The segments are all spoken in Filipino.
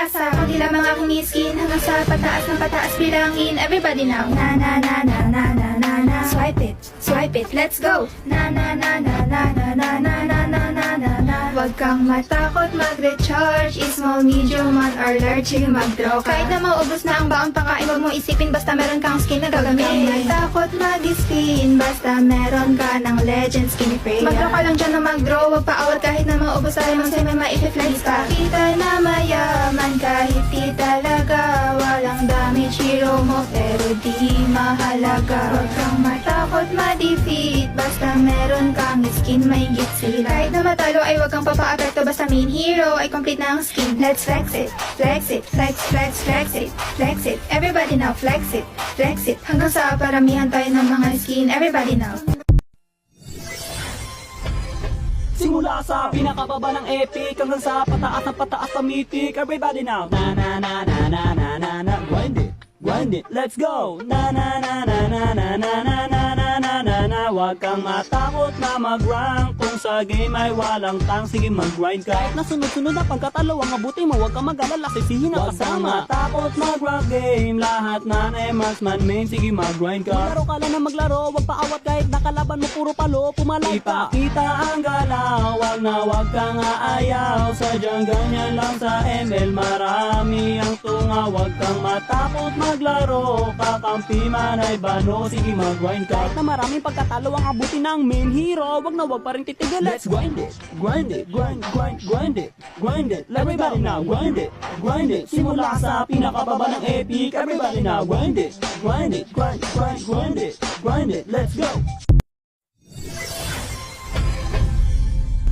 Simulasa, konti lamang aking skin hanggang sa pataas ng pataas bilangin. Everybody now, na na na na na na na na. Swipe it, let's go. Na na na na na na na na na na na na na. Huwag kang matakot mag-recharge, small, medium, man or large, sige mag-draw. Kahit na maubos na ang baon pakain, huwag mo isipin basta meron kang skin na gagamit. Huwag kang matakot mag-spin, basta meron ka ng legend skin Freya. Mag-draw ka lang dyan na mag-draw, huwag paawat kahit na maubos tayo man sa'yo may ma-i-flex ka. Kita na mayaman kahit di talaga, walang damage hero mo pero di mahalaga. Huwag kang matakot ma-defeat, basta meron kang skin may git sila. Kahit na matalo ay huwag kang papaapekto, basta main hero ay complete na ang skin. Let's flex it, flex it, flex, flex, flex it, flex it. Everybody now, flex it, flex it. Hanggang sa paramihan tayo ng mga skin. Everybody now. Simula sa pinakababa ng epic hanggang sa pataas sa mythic. Everybody now, na na na na na na na na. Grind it, let's go. Na na na na na na na na na na na na na. Huwag kang matakot na mag-rank kung sa game ay walang tank. Sige mag-grind ka. Kahit na sunod-sunod na pagkatalo ang mabuti mo, huwag kang mag-alala, sisihin ang kasama. Huwag kang matakot mag-rank game, lahat na marksman main. Sige mag-grind ka. Maglaro ka lang na maglaro, huwag paawat kahit nakalaban mo puro palo, pumalag ka. Ipakita ang galaw, wag kang aayaw. Sadyang ganyan lang sa ML, marami ang tunga. Huwag kang matakot maglaro, kakampi man ay bano. Sige mag-grind ka. Kahit na maraming pagkatalo ang abuti ng main hero, wag pa rin titigil. Let's grind it, grind it, grind it, grind it. Everybody now, grind it. Simula sa pinakababa ng epic. Everybody now, grind it, grind it, grind it. Let's go.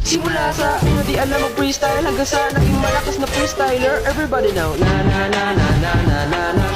Simula sa di alam mag freestyle hanggang sa naging malakas na freestyler. Everybody now, na na na na na na na na.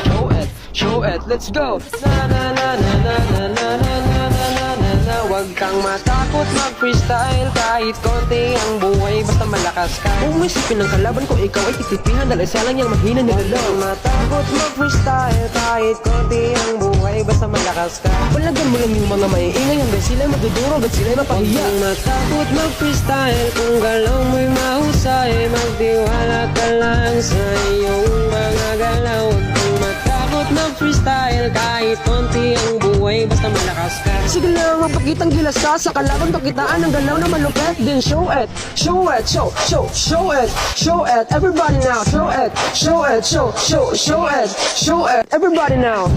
Show it, let's go. Na na na na na na na na na na na na. Huwag kang matakot mag freestyle kahit konti ang buhay basta malakas ka. Kung isipin ng kalaban ko ikaw ay titipihan dahil isa lang yung mahina nilalaw. Huwag kang matakot mag freestyle kahit konti ang buhay basta malakas ka. Palagan mo lang yung mga maiingay hanggang sila'y maduduro hanggang sila'y mapahiya. Huwag kang matakot mag freestyle kung galaw mo'y mahusay. Magtiwala ka lang sa iyong mga galaw. Huwag kang matakot mag freestyle kahit konti ang buhay basta malakas ka. Sige lang magpakitang gilas ka sa kalaban, pakitaan ang galaw na malupet. Then show it, show it, show it. Everybody now, show it, show it. Everybody now.